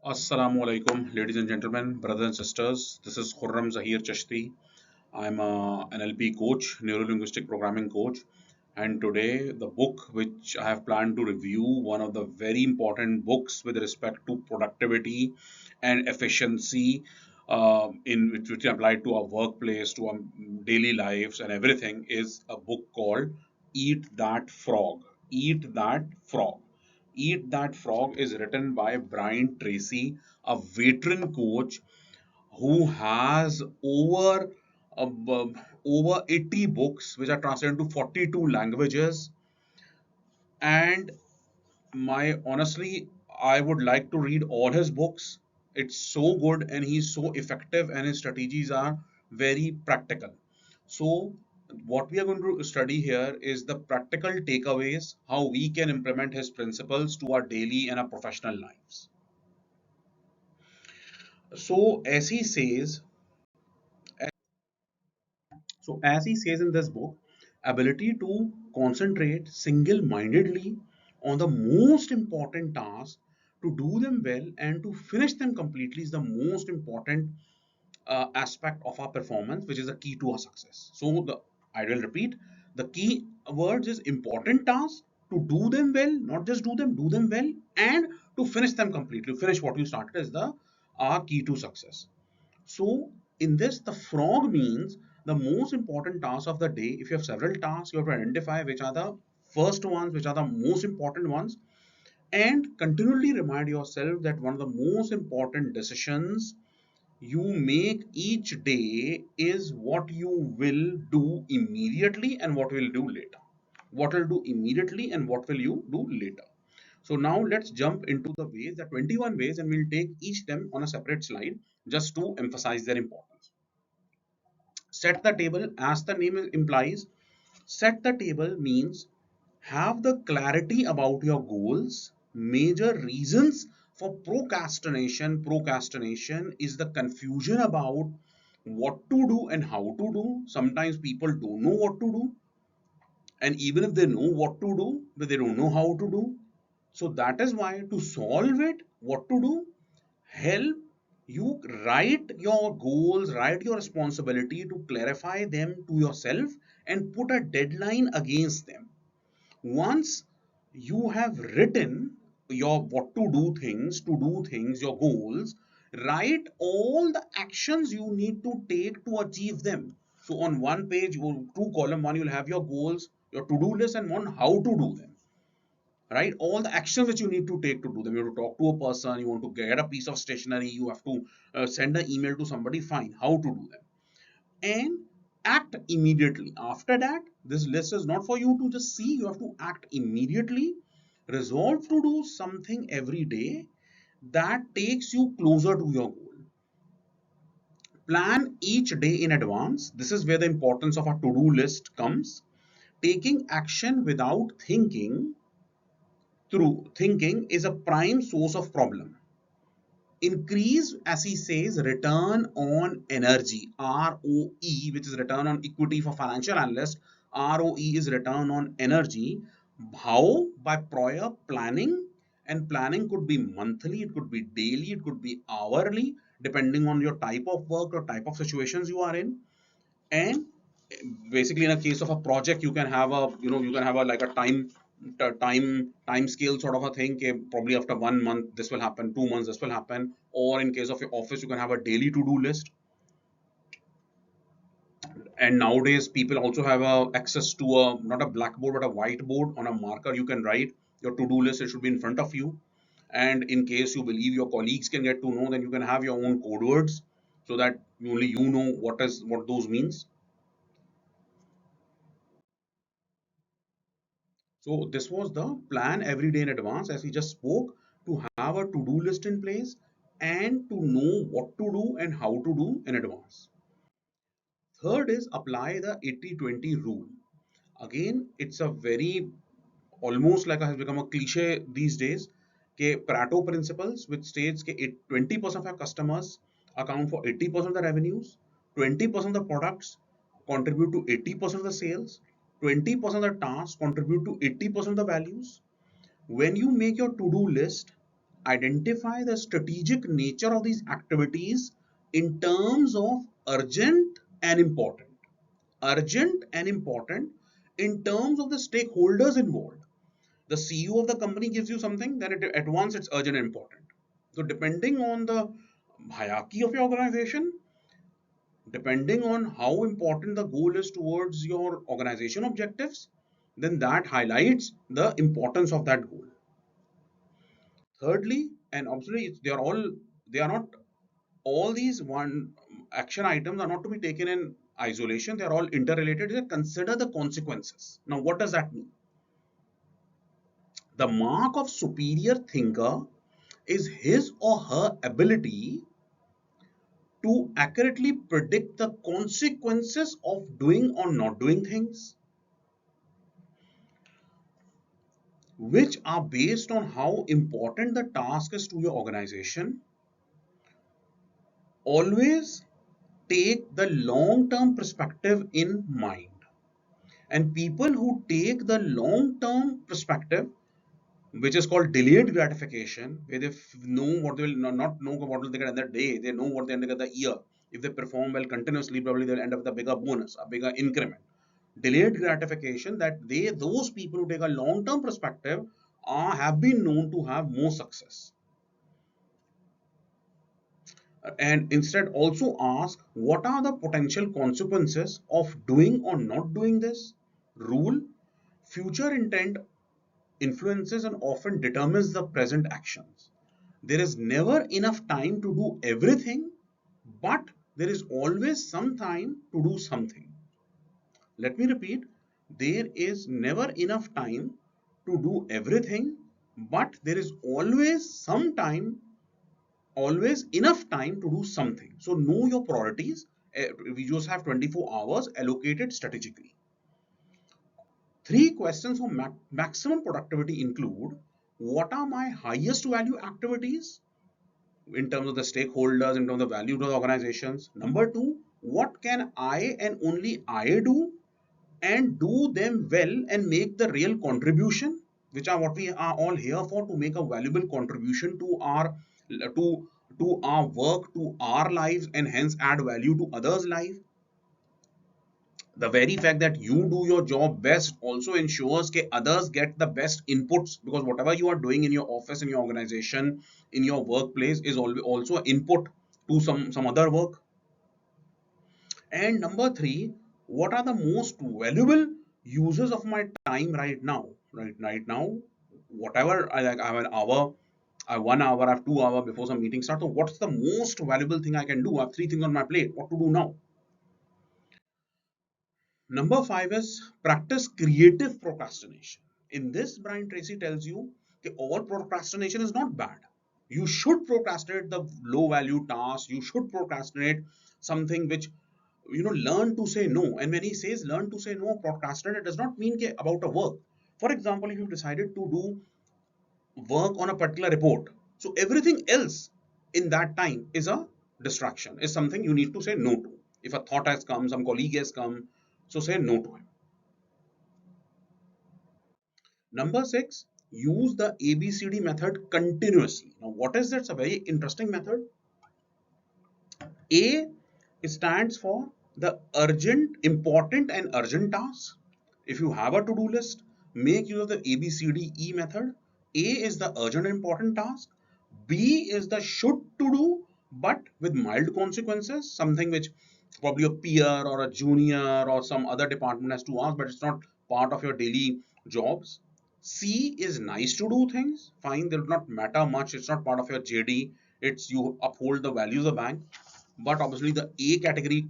Assalamu alaikum, ladies and gentlemen, brothers and sisters. This is Khurram Zahir Chashti. I'm a NLP coach, neuro linguistic programming coach, and today the book which I have planned to review, one of the very important books with respect to productivity and efficiency, in which applied to our workplace, to our daily lives, and everything, is a book called Eat That Frog. Eat That Frog. Eat That Frog is written by Brian Tracy, a veteran coach who has over 80 books which are translated into 42 languages. And my honestly, I would like to read all his books. It's so good and he's so effective and his strategies are very practical. So what we are going to study here is the practical takeaways, how we can implement his principles to our daily and our professional lives. So as he says, as he says in this book, ability to concentrate single-mindedly on the most important tasks, to do them well and to finish them completely is the most important aspect of our performance, which is the key to our success. So I will repeat, the key words is important tasks, to do them well, not just do them well, and to finish them completely. Finish what you started is the our key to success. So in this, the frog means the most important tasks of the day. If you have several tasks, you have to identify which are the first ones, which are the most important ones, and continually remind yourself that one of the most important decisions you make each day is what you will do immediately and what will do later. What will do immediately and what will you do later. So now let's jump into the ways, the 21 ways, and we'll take each them on a separate slide just to emphasize their importance. Set the table, as the name implies. Set the table means have the clarity about your goals. Major reasons for procrastination. Procrastination is the confusion about what to do and how to do. Sometimes people don't know what to do, and even if they know what to do, but they don't know how to do. So that is why to solve it, what to do, help you write your goals, write your responsibility to clarify them to yourself and put a deadline against them. Once you have written your what to do things, your goals, write all the actions you need to take to achieve them. So on one page, two column one, you'll have your goals, your to-do list, and one how to do them. Right, all the actions which you need to take to do them. You have to talk to a person, you want to get a piece of stationery, you have to send an email to somebody, fine, how to do them, and act immediately. After that, this list is not for you to just see, you have to act immediately. Resolve to do something every day that takes you closer to your goal. Plan each day in advance. This is where the importance of a to-do list comes. Taking action without thinking is a prime source of problem. Increase, as he says, return on energy, ROE, which is return on equity for financial analyst. ROE is return on energy. How? By prior planning, and planning could be monthly, it could be daily, it could be hourly, depending on your type of work or type of situations you are in. And basically in a case of a project, you can have a, you can have a like a time scale sort of a thing. Okay, probably after 1 month this will happen, 2 months this will happen. Or in case of your office, you can have a daily to-do list. And nowadays people also have access to a, not a blackboard but a whiteboard. On a marker you can write your to-do list, it should be in front of you. And in case you believe your colleagues can get to know, then you can have your own code words, so that only you know what those means. So this was the plan every day in advance, as we just spoke, to have a to-do list in place and to know what to do and how to do in advance. Third is apply the 80-20 rule. Again, it's a very, almost like has become a cliche these days. Pareto principles, which states that 20% of our customers account for 80% of the revenues, 20% of the products contribute to 80% of the sales, 20% of the tasks contribute to 80% of the values. When you make your to-do list, identify the strategic nature of these activities in terms of urgent and important. Urgent and important in terms of the stakeholders involved. The CEO of the company gives you something, then at once it's urgent and important. So depending on the hierarchy of your organization, depending on how important the goal is towards your organization objectives, then that highlights the importance of that goal. Thirdly, and obviously they are not all these one action items are not to be taken in isolation. They are all interrelated. They consider the consequences. Now, what does that mean? The mark of superior thinker is his or her ability to accurately predict the consequences of doing or not doing things, which are based on how important the task is to your organization. Always take the long term perspective in mind. And people who take the long term perspective, which is called delayed gratification, where they know what they will not know what will they get in the day, they know what they end up the year. If they perform well continuously, probably they'll end up with a bigger bonus, a bigger increment. Delayed gratification, that those people who take a long term perspective have been known to have more success. And instead also ask, what are the potential consequences of doing or not doing this rule? Future intent influences and often determines the present actions. There is never enough time to do everything, but there is always some time to do something. Let me repeat, there is never enough time to do everything, but there is always enough time to do something. So know your priorities. We just have 24 hours allocated strategically. Three questions for maximum productivity include, what are my highest value activities in terms of the stakeholders, in terms of value to the organizations? Number two, what can I and only I do and do them well and make the real contribution, which are what we are all here for, to make a valuable contribution to to our work, to our lives, and hence add value to others' life. The very fact that you do your job best also ensures that others get the best inputs, because whatever you are doing in your office, in your organization, in your workplace is also input to some other work. And number three, what are the most valuable uses of my time right now? Right now, whatever I like, I have an hour, I have 1 hour, I have 2 hours before some meeting starts. So what's the most valuable thing I can do? I have three things on my plate. What to do now? Number five is practice creative procrastination. In this, Brian Tracy tells you that all procrastination is not bad. You should procrastinate the low value task. You should procrastinate something which, learn to say no. And when he says learn to say no, procrastinate, it does not mean about a work. For example, if you decided to do work on a particular report, so everything else in that time is a distraction, is something you need to say no to. If a thought has come, some colleague has come, so say no to him. Number six, use the ABCD method continuously. Now, what is that? It's a very interesting method. A stands for the urgent, important, and urgent tasks. If you have a to do list, make use of the ABCDE method. A is the urgent, important task. B is the should to do, but with mild consequences, something which probably a peer or a junior or some other department has to ask, but it's not part of your daily jobs. C is nice to do things, fine, they will not matter much, it's not part of your JD, it's you uphold the values of the bank. But obviously the A category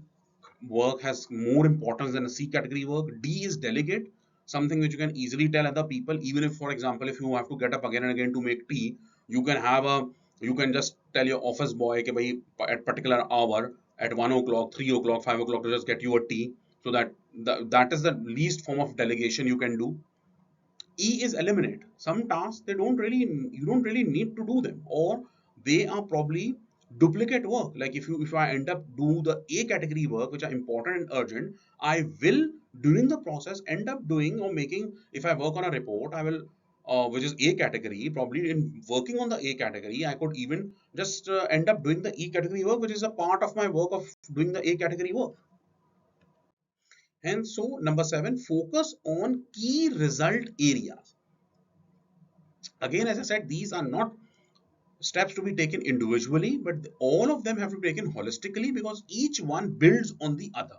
work has more importance than a C category work. D is delegate, something which you can easily tell other people. Even if, for example, if you have to get up again and again to make tea, you can just tell your office boy कि भाई at particular hour at 1 o'clock, 3 o'clock, 5 o'clock to just get you a tea. So that is the least form of delegation you can do. E is eliminate. Some tasks you don't really need to do them, or they are probably duplicate work. Like if I end up do the A category work which are important and urgent, I will during the process end up doing or making. If I work on a report, I will which is A category, probably in working on the A category, I could even just end up doing the E category work, which is a part of my work of doing the A category work. And so, number seven, focus on key result areas. Again, as I said, these are not steps to be taken individually, but all of them have to be taken holistically because each one builds on the other.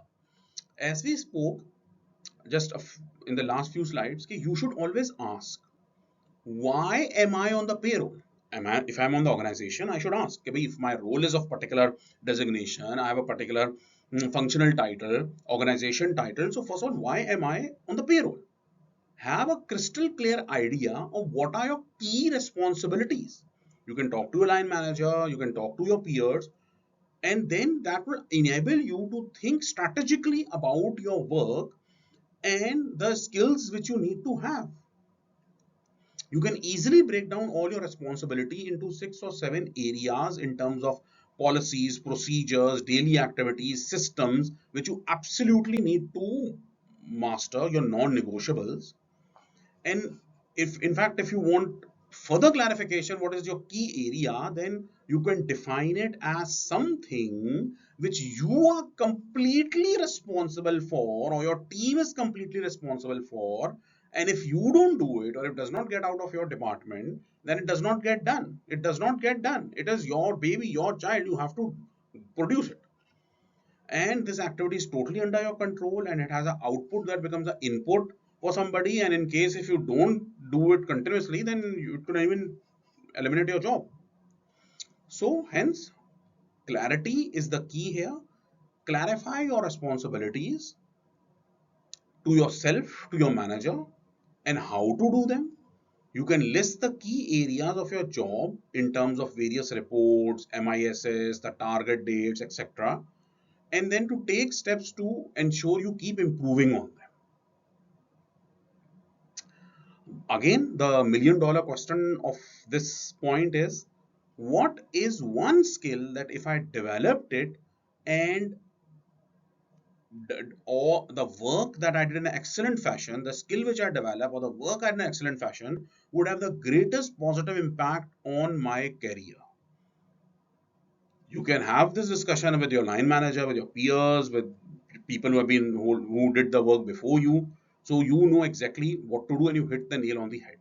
As we spoke just in the last few slides, you should always ask, why am I on the payroll? If I'm on the organization, I should ask, if my role is of particular designation, I have a particular functional title, organization title. So first of all, why am I on the payroll? Have a crystal clear idea of what are your key responsibilities. You can talk to your line manager, you can talk to your peers, and then that will enable you to think strategically about your work and the skills which you need to have. You can easily break down all your responsibility into 6 or 7 areas in terms of policies, procedures, daily activities, systems, which you absolutely need to master, your non-negotiables. And if in fact, if you want further clarification, what is your key area, then you can define it as something which you are completely responsible for, or your team is completely responsible for. And if you don't do it, or it does not get out of your department, then it does not get done. It does not get done. It is your baby, your child. You have to produce it, and this activity is totally under your control, and it has an output that becomes an input for somebody. And in case if you don't do it continuously, then you could even eliminate your job. So hence, clarity is the key here. Clarify your responsibilities to yourself, to your manager, and how to do them. You can list the key areas of your job in terms of various reports, MISs, the target dates, etc., and then to take steps to ensure you keep improving on them. Again, the $1,000,000 question of this point is, what is one skill that if I developed it, and or the work that I did in an excellent fashion, the skill which I developed or the work I did in an excellent fashion would have the greatest positive impact on my career? You can have this discussion with your line manager, with your peers, with people who did the work before you, so you know exactly what to do and you hit the nail on the head.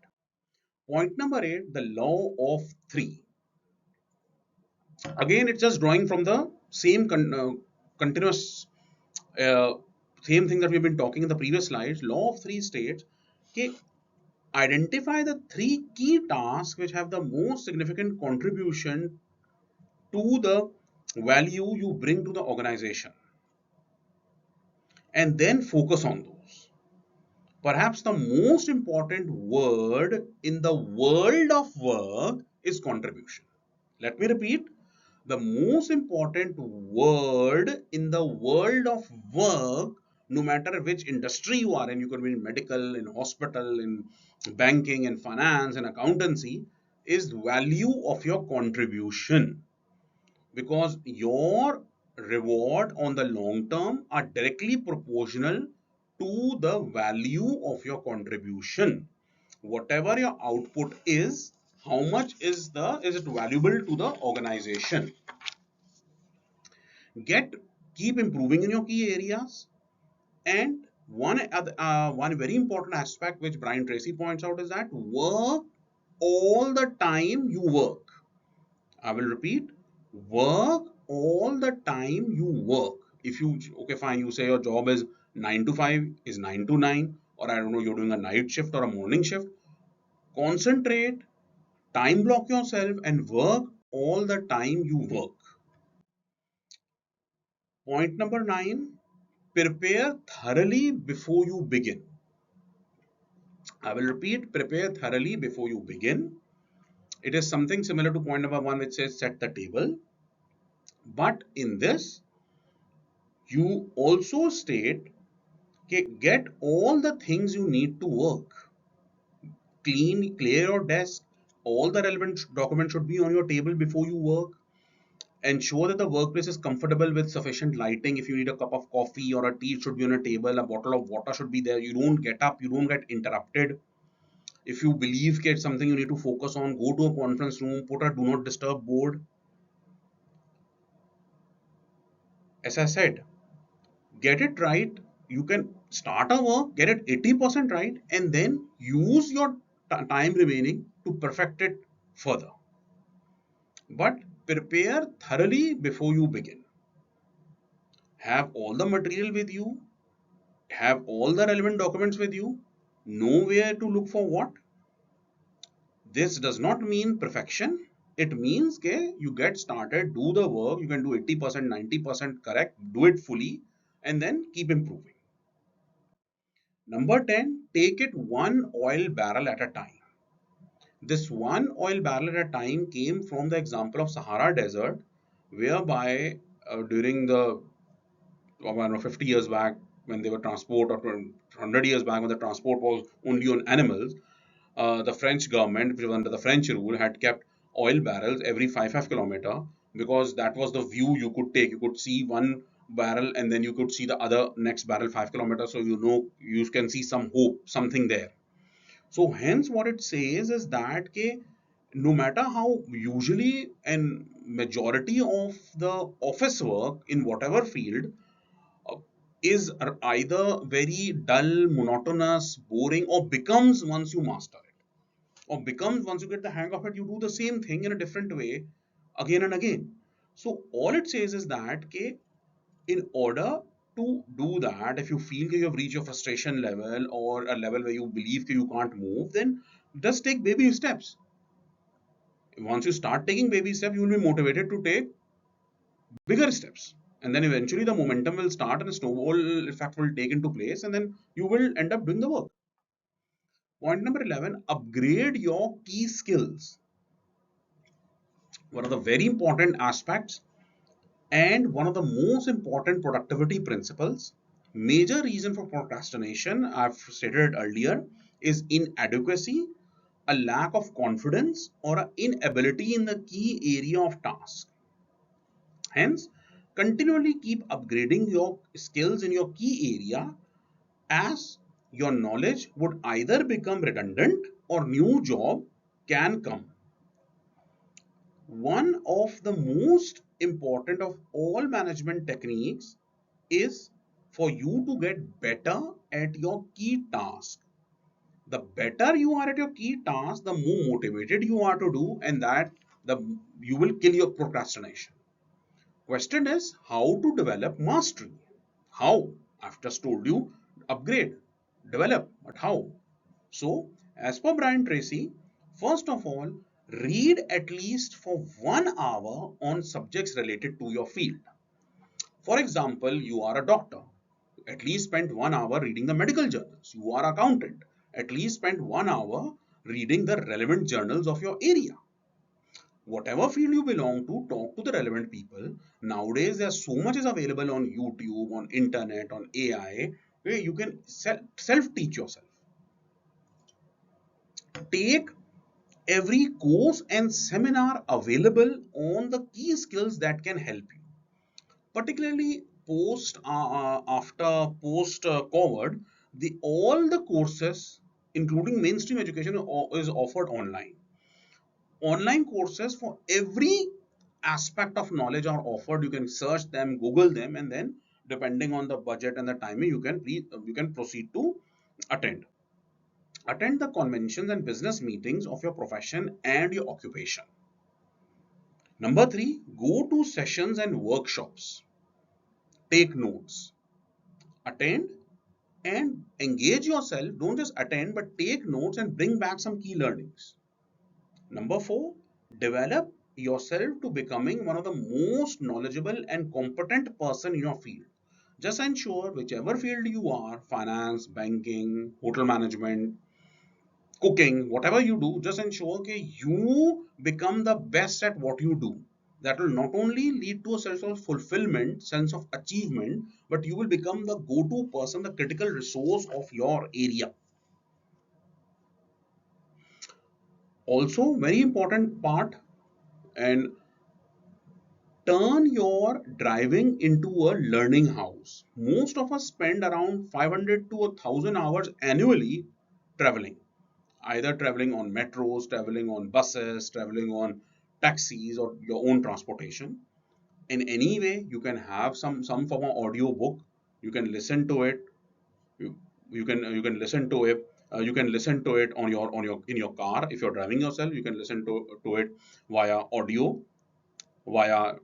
Point number 8, the law of three. Again, it's just drawing from the same continuous uh, same thing that we've been talking in the previous slides. Law of three states, okay, identify the three key tasks which have the most significant contribution to the value you bring to the organization, and then focus on those. Perhaps the most important word in the world of work is contribution. Let me repeat, the most important word in the world of work, no matter which industry you are in, you could be in medical, in hospital, in banking, in finance, in accountancy, is value of your contribution, because your reward on the long term are directly proportional to the value of your contribution. Whatever your output is, how much is it valuable to the organization? Get Keep improving in your key areas. And one very important aspect which Brian Tracy points out is that work all the time you work. I will repeat, work all the time you work. If you, okay, fine, you say your job is 9 to 5, is 9 to 9, or I don't know, you're doing a night shift or a morning shift, concentrate, time block yourself, and work all the time you work. Point number 9, prepare thoroughly before you begin. I will repeat, prepare thoroughly before you begin. It is something similar to point number 1, which says set the table. But in this, you also state, okay, get all the things you need to work. Clear your desk. All the relevant documents should be on your table before you work. Ensure that the workplace is comfortable with sufficient lighting. If you need a cup of coffee or a tea, it should be on a table. A bottle of water should be there. You don't get up, you don't get interrupted. If you believe it's something you need to focus on, go to a conference room, put a do not disturb board. As I said, get it right. You can start a work, get it 80% right, and then use your time remaining to perfect it further. But prepare thoroughly before you begin. Have all the material with you, have all the relevant documents with you, know where to look for what. This does not mean perfection. It means that you get started, do the work, you can do 80%, 90% correct, do it fully, and then keep improving. Number 10, take it one oil barrel at a time. This one oil barrel at a time came from the example of Sahara Desert, whereby during the 50 years back when they were transport, or 100 years back when the transport was only on animals, the French government, which was under the French rule, had kept oil barrels every 5 kilometer, because that was the view you could take. You could see one barrel and then you could see the other next barrel 5 kilometers, so you know you can see some hope, something there. So hence what it says is that no matter how usually and majority of the office work in whatever field uh, is either very dull, monotonous, boring, or becomes once you master it, or becomes once you get the hang of it, you do the same thing in a different way again and again. So all it says is that in order to do that, if you feel you have reached your frustration level or a level where you believe you can't move, then just take baby steps. Once you start taking baby steps, you will be motivated to take bigger steps. And then eventually the momentum will start and the snowball effect will take into place, and then you will end up doing the work. Point number 11, upgrade your key skills. One of the very important aspects and one of the most important productivity principles. Major reason for procrastination, I've stated it earlier, is inadequacy, a lack of confidence, or an inability in the key area of task. Hence, continually keep upgrading your skills in your key area, as your knowledge would either become redundant or new job can come. One of the most important of all management techniques is for you to get better at your key task. The better you are at your key task, the more motivated you are to do, and that the you will kill your procrastination. Question is how to develop mastery. How? I've just told you, upgrade, develop, but how? So, as per Brian Tracy, first of all, read at least for 1 hour on subjects related to your field. For example, you are a doctor. At least spend 1 hour reading the medical journals. You are accountant. At least spend 1 hour reading the relevant journals of your area. Whatever field you belong to, talk to the relevant people. Nowadays, there's so much is available on YouTube, on internet, on AI, where you can self-teach yourself. Take every course and seminar available on the key skills that can help you, particularly post COVID. The all the courses including mainstream education is offered online courses for every aspect of knowledge are offered. You can search them, google them, and then depending on the budget and the timing, you can proceed to attend attend the conventions and business meetings of your profession and your occupation. Number 3, go to sessions and workshops, take notes, attend and engage yourself. Don't just attend, but take notes and bring back some key learnings. Number 4, develop yourself to becoming one of the most knowledgeable and competent person in your field. Just ensure whichever field you are, finance, banking, hotel management, cooking, whatever you do, just ensure that you become the best at what you do. That will not only lead to a sense of fulfillment, sense of achievement, but you will become the go-to person, the critical resource of your area. Also, very important part, and turn your driving into a learning house. Most of us spend around 500 to 1,000 hours annually traveling. either traveling on metros, traveling on buses, traveling on taxis, or your own transportation. In any way, you can have some form of audio book. You can listen to it. You, you can listen to it. You can listen to it on your in your car. If you're driving yourself, you can listen to it via audio, via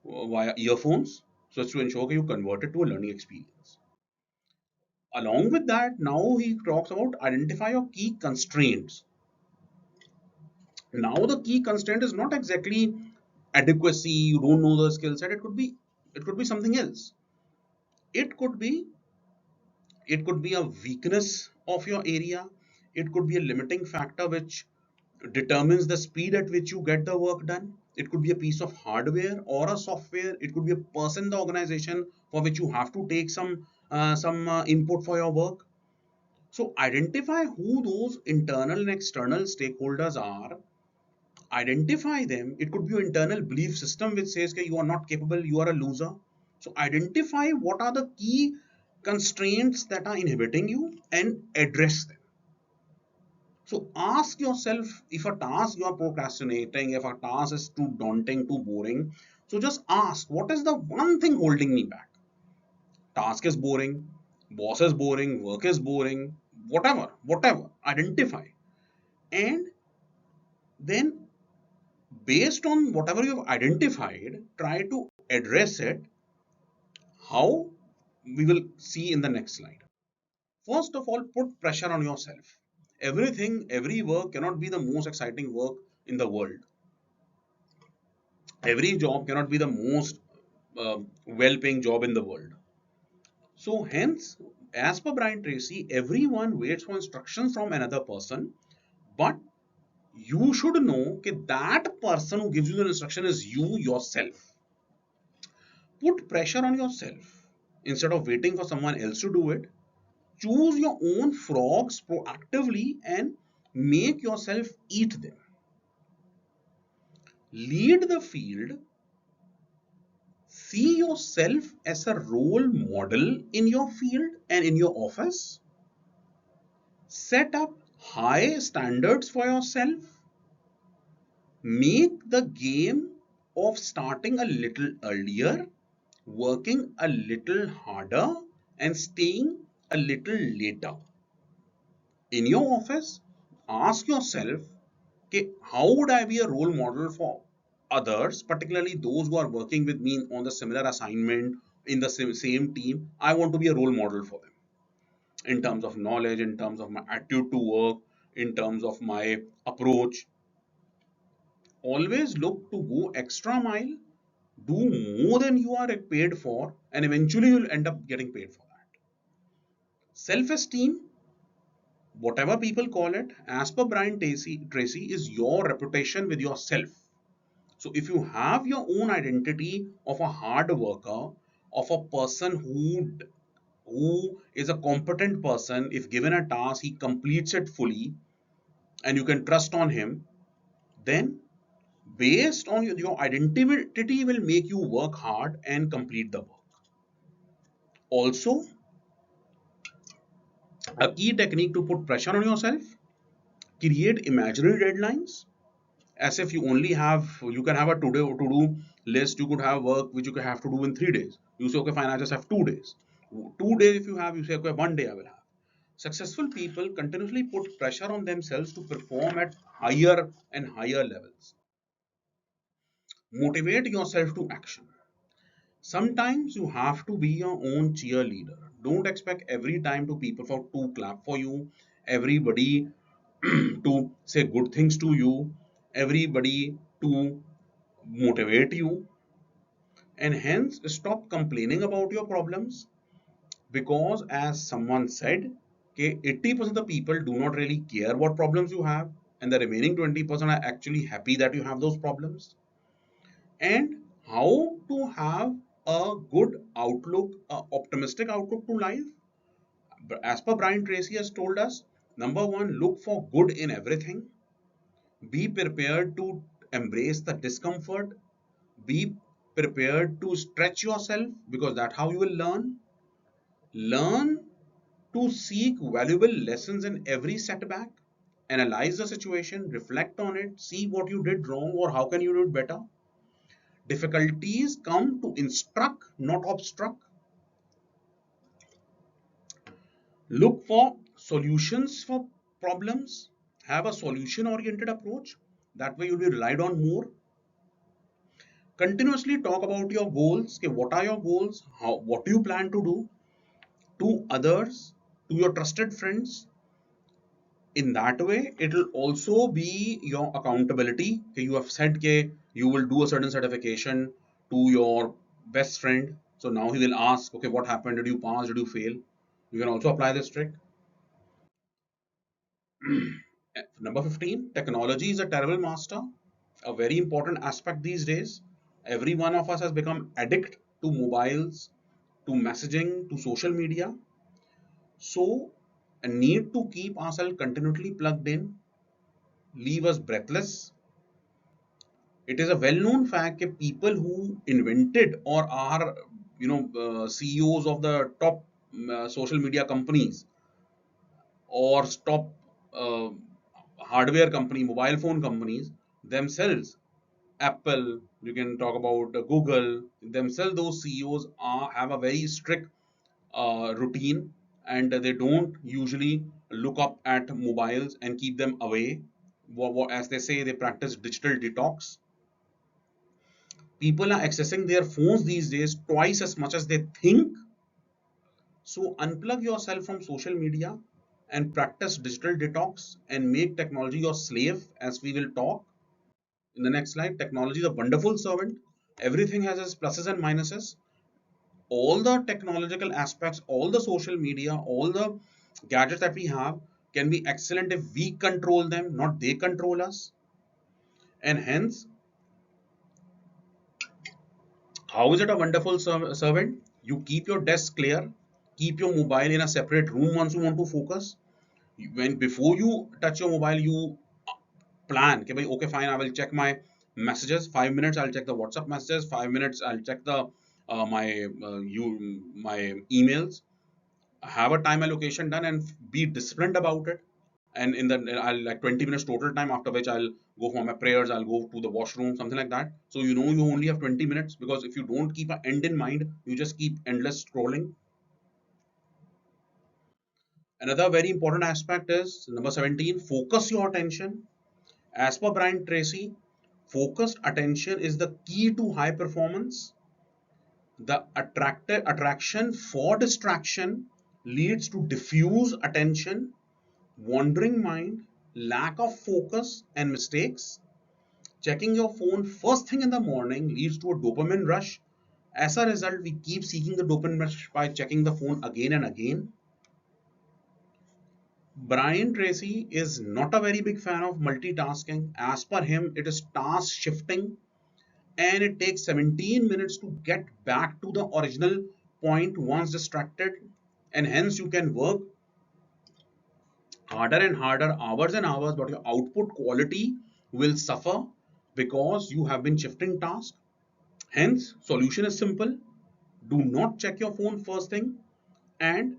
via earphones, so as to ensure that you convert it to a learning experience. Along with that, now he talks about identify your key constraints. Now the key constraint is not exactly adequacy, you don't know the skill set. It could be something else. It could be it could be a weakness of your area. It could be a limiting factor which determines the speed at which you get the work done. It could be a piece of hardware or a software. It could be a person in the organization for which you have to take some input for your work. So identify who those internal and external stakeholders are. Identify them. It could be your internal belief system which says that you are not capable, you are a loser. So identify what are the key constraints that are inhibiting you and address them. So ask yourself, if a task you are procrastinating, if a task is too daunting, too boring, so just ask, what is the one thing holding me back? Task is boring, boss is boring, work is boring, whatever. Identify. And then, based on whatever you've identified, try to address it. How? We will see in the next slide. First of all, put pressure on yourself. Every work cannot be the most exciting work in the world. Every job cannot be the most well-paying job in the world. So hence, as per Brian Tracy, everyone waits for instructions from another person, but you should know that that person who gives you the instruction is you yourself. Put pressure on yourself. Instead of waiting for someone else to do it, choose your own frogs proactively and make yourself eat them. Lead the field. See yourself as a role model in your field and in your office. Set up high standards for yourself. Make the game of starting a little earlier, working a little harder, and staying a little later. In your office, ask yourself, okay, how would I be a role model for others, particularly those who are working with me on the similar assignment in the same team? I want to be a role model for them in terms of knowledge, in terms of my attitude to work, in terms of my approach. Always look to go extra mile, do more than you are paid for, and eventually you'll end up getting paid for that. Self esteem, whatever people call it, as per Tracy, is your reputation with yourself. So if you have your own identity of a hard worker, of a person who is a competent person, if given a task, he completes it fully, and you can trust on him, then based on your identity will make you work hard and complete the work. Also, a key technique to put pressure on yourself, create imaginary deadlines. As if you can have a to do list. You could have work which you can have to do in 3 days. You say, okay, fine, I just have 2 days. 2 days if you have, you say, okay, one day I will have. Successful people continuously put pressure on themselves to perform at higher and higher levels. Motivate yourself to action. Sometimes you have to be your own cheerleader. Don't expect every time to people for to clap for you, everybody to say good things to you, everybody to motivate you, and hence stop complaining about your problems, because as someone said, okay, 80% of the people do not really care what problems you have, and the remaining 20% are actually happy that you have those problems. And how to have a good outlook, a optimistic outlook to life. As per Brian Tracy has told us, number one, look for good in everything. Be prepared to embrace the discomfort. Be prepared to stretch yourself, because that's how you will learn. Learn to seek valuable lessons in every setback, analyze the situation, reflect on it, see what you did wrong or how can you do it better. Difficulties come to instruct, not obstruct. Look for solutions for problems. Have a solution oriented approach. That way you'll be relied on more. Continuously talk about your goals. Okay, what are your goals? What do you plan to do? To others, to your trusted friends. In that way, it will also be your accountability. Okay, you have said okay, you will do a certain certification to your best friend. So now he will ask, okay, what happened? Did you pass? Did you fail? You can also apply this trick. Number 15, technology is a terrible master. A very important aspect these days. Every one of us has become addict to mobiles, to messaging, to social media. So, a need to keep ourselves continually plugged in, leave us breathless. It is a well-known fact that people who invented or are, CEOs of the top social media companies or top uh, hardware company, mobile phone companies themselves, Apple, you can talk about Google, themselves, those CEOs have a very strict routine and they don't usually look up at mobiles and keep them away. As they say, they practice digital detox. People are accessing their phones these days twice as much as they think. So unplug yourself from social media and practice digital detox and make technology your slave, as we will talk in the next slide. Technology is a wonderful servant. Everything has its pluses and minuses. All the technological aspects, all the social media, all the gadgets that we have can be excellent if we control them, not they control us. And hence, how is it a wonderful servant? You keep your desk clear, keep your mobile in a separate room once you want to focus. When before you touch your mobile, you plan. Okay, okay, fine. I will check my messages. 5 minutes. I'll check the WhatsApp messages. 5 minutes. I'll check the my emails. Have a time allocation done and be disciplined about it. And in the I'll like 20 minutes total time, after which I'll go for my prayers, I'll go to the washroom, something like that. So you know you only have 20 minutes, because if you don't keep an end in mind, you just keep endless scrolling. Another very important aspect is number 17, focus your attention. As per Brian Tracy, focused attention is the key to high performance. The attraction for distraction leads to diffuse attention, wandering mind, lack of focus, and mistakes. Checking your phone first thing in the morning leads to a dopamine rush. As a result, we keep seeking the dopamine rush by checking the phone again and again. Brian Tracy is not a very big fan of multitasking. As per him, it is task shifting and it takes 17 minutes to get back to the original point once distracted. And hence, you can work harder and harder, hours and hours, but your output quality will suffer because you have been shifting tasks. Hence, solution is simple. Do not check your phone first thing and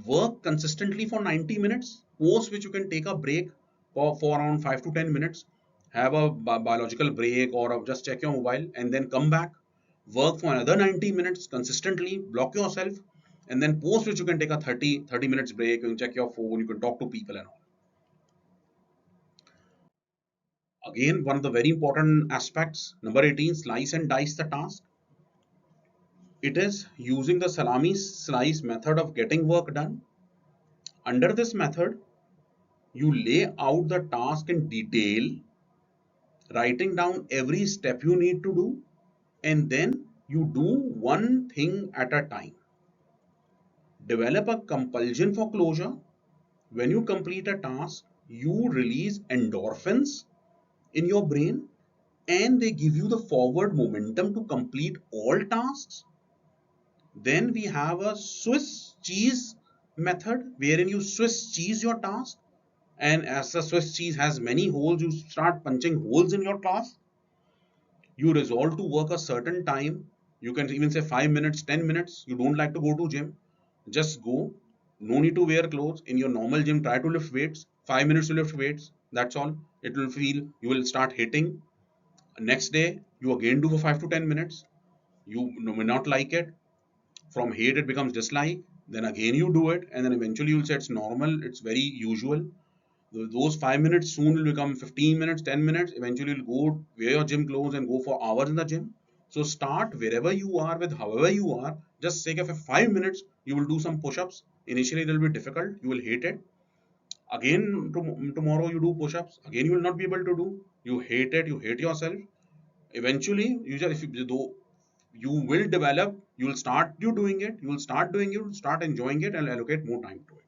work consistently for 90 minutes, post which you can take a break for around 5 to 10 minutes, have a biological break or just check your mobile and then come back, work for another 90 minutes consistently, block yourself, and then post which you can take a 30 minutes break, you can check your phone, you can talk to people and all. Again, one of the very important aspects, number 18, slice and dice the task. It is using the salami slice method of getting work done. Under this method, you lay out the task in detail, writing down every step you need to do, and then you do one thing at a time. Develop a compulsion for closure. When you complete a task, you release endorphins in your brain and they give you the forward momentum to complete all tasks. Then we have a Swiss cheese method wherein you Swiss cheese your task. And as the Swiss cheese has many holes, you start punching holes in your task. You resolve to work a certain time. You can even say 5 minutes, 10 minutes. You don't like to go to gym, just go. No need to wear clothes. In your normal gym, try to lift weights. 5 minutes to lift weights, that's all. It will feel, you will start hitting. Next day you again do for 5 to 10 minutes. You may not like it. From hate it becomes dislike. Then again you do it, and then eventually you'll say it's normal, it's very usual. Those 5 minutes soon will become 15 minutes, 10 minutes. Eventually you'll go wear your gym clothes and go for hours in the gym. So start wherever you are with however you are. Just say for 5 minutes you will do some push-ups. Initially it will be difficult, you will hate it. Again tomorrow you do push-ups, again you will not be able to do. You hate it, you hate yourself. Eventually you just, if you do, you will develop, you will start you doing it, you will start doing it, you will start enjoying it and allocate more time to it.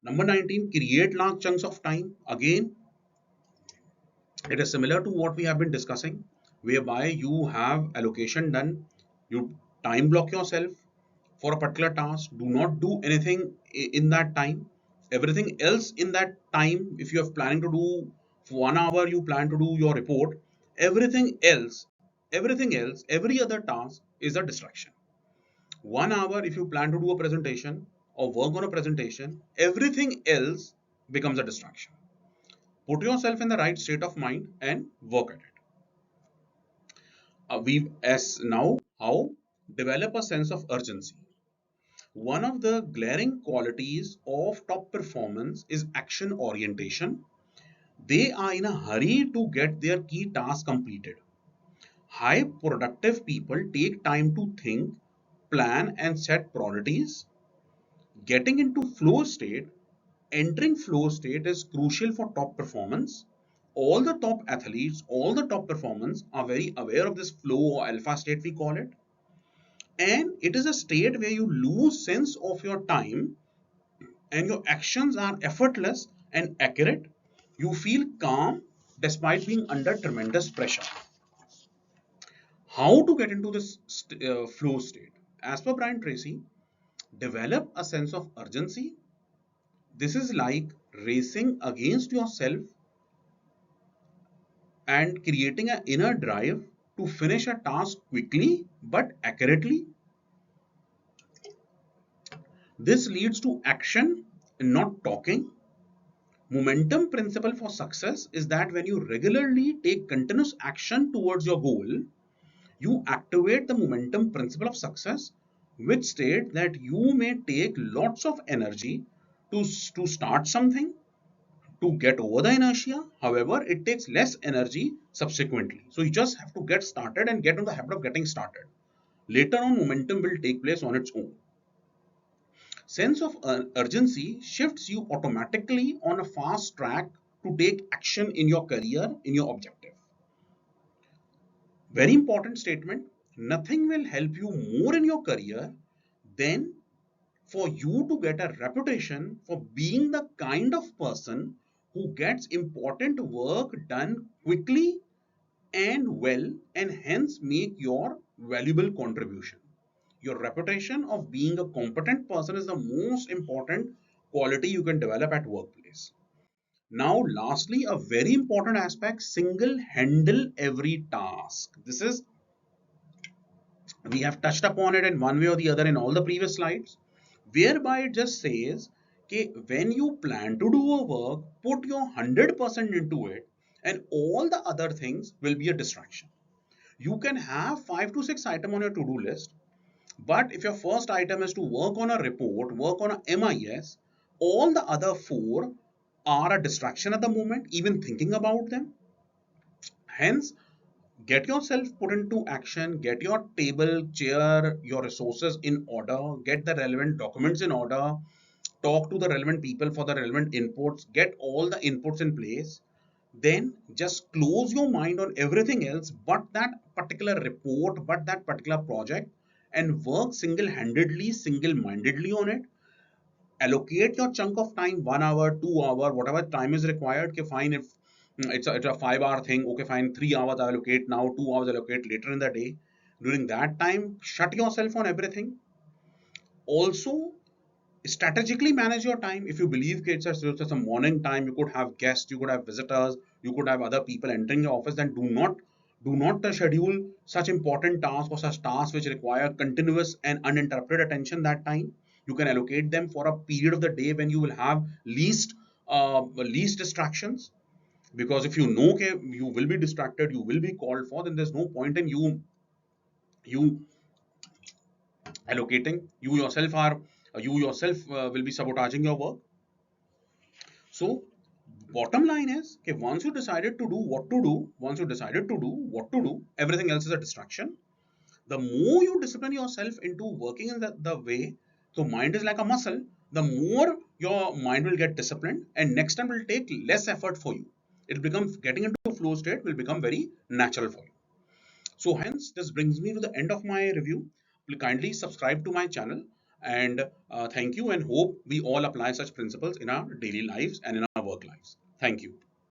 Number 19, create large chunks of time. Again, it is similar to what we have been discussing, whereby you have allocation done, you time block yourself for a particular task. Do not do anything in that time. Everything else in that time, if you are planning to do for 1 hour, you plan to do your report. Everything else, every other task is a distraction. 1 hour, if you plan to do a presentation or work on a presentation, everything else becomes a distraction. Put yourself in the right state of mind and work at it. We as now how develop a sense of urgency. One of the glaring qualities of top performance is action orientation. They are in a hurry to get their key task completed. High productive people take time to think, plan, and set priorities. Getting into flow state, entering flow state is crucial for top performance. All the top athletes, all the top performance are very aware of this flow or alpha state, we call it. And it is a state where you lose sense of your time and your actions are effortless and accurate. You feel calm despite being under tremendous pressure. How to get into this flow state? As per Brian Tracy, develop a sense of urgency. This is like racing against yourself and creating an inner drive to finish a task quickly but accurately. This leads to action and not talking. Momentum principle for success is that when you regularly take continuous action towards your goal, you activate the momentum principle of success, which states that you may take lots of energy to start something, to get over the inertia. However, it takes less energy subsequently. So you just have to get started and get in the habit of getting started. Later on, momentum will take place on its own. Sense of urgency shifts you automatically on a fast track to take action in your career, in your objective. Very important statement. Nothing will help you more in your career than for you to get a reputation for being the kind of person who gets important work done quickly and well, and hence make your valuable contribution. Your reputation of being a competent person is the most important quality you can develop at workplace. Now, lastly, a very important aspect, single handle every task. This is, we have touched upon it in one way or the other in all the previous slides, whereby it just says, okay, when you plan to do a work, put your 100% into it, and all the other things will be a distraction. You can have 5 to 6 items on your to-do list, but if your first item is to work on a report, work on a MIS, all the other four are a distraction at the moment, even thinking about them. Hence, get yourself put into action, get your table, chair, your resources in order, get the relevant documents in order, talk to the relevant people for the relevant inputs, get all the inputs in place. Then just close your mind on everything else but that particular report, but that particular project, and work single handedly, single mindedly on it. Allocate your chunk of time, 1 hour, 2 hour, whatever time is required. Okay, fine. If it's a 5 hour thing, okay, fine. 3 hours I allocate now, 2 hours allocate later in the day. During that time, shut yourself on everything. Also, strategically manage your time. If you believe it's a morning time, you could have guests, you could have visitors, you could have other people entering your office, then do not schedule such important tasks or such tasks which require continuous and uninterrupted attention that time. You can allocate them for a period of the day when you will have least distractions. Because if you know, okay, you will be distracted, you will be called for, then there's no point in you allocating. You yourself will be sabotaging your work. So bottom line is, okay, once you decided to do what to do, everything else is a distraction. The more you discipline yourself into working in the way, so mind is like a muscle, the more your mind will get disciplined, and next time will take less effort for you. It becomes getting into flow state will become very natural for you. So hence, this brings me to the end of my review. Please kindly subscribe to my channel, and thank you, and hope we all apply such principles in our daily lives and in our work lives. Thank you.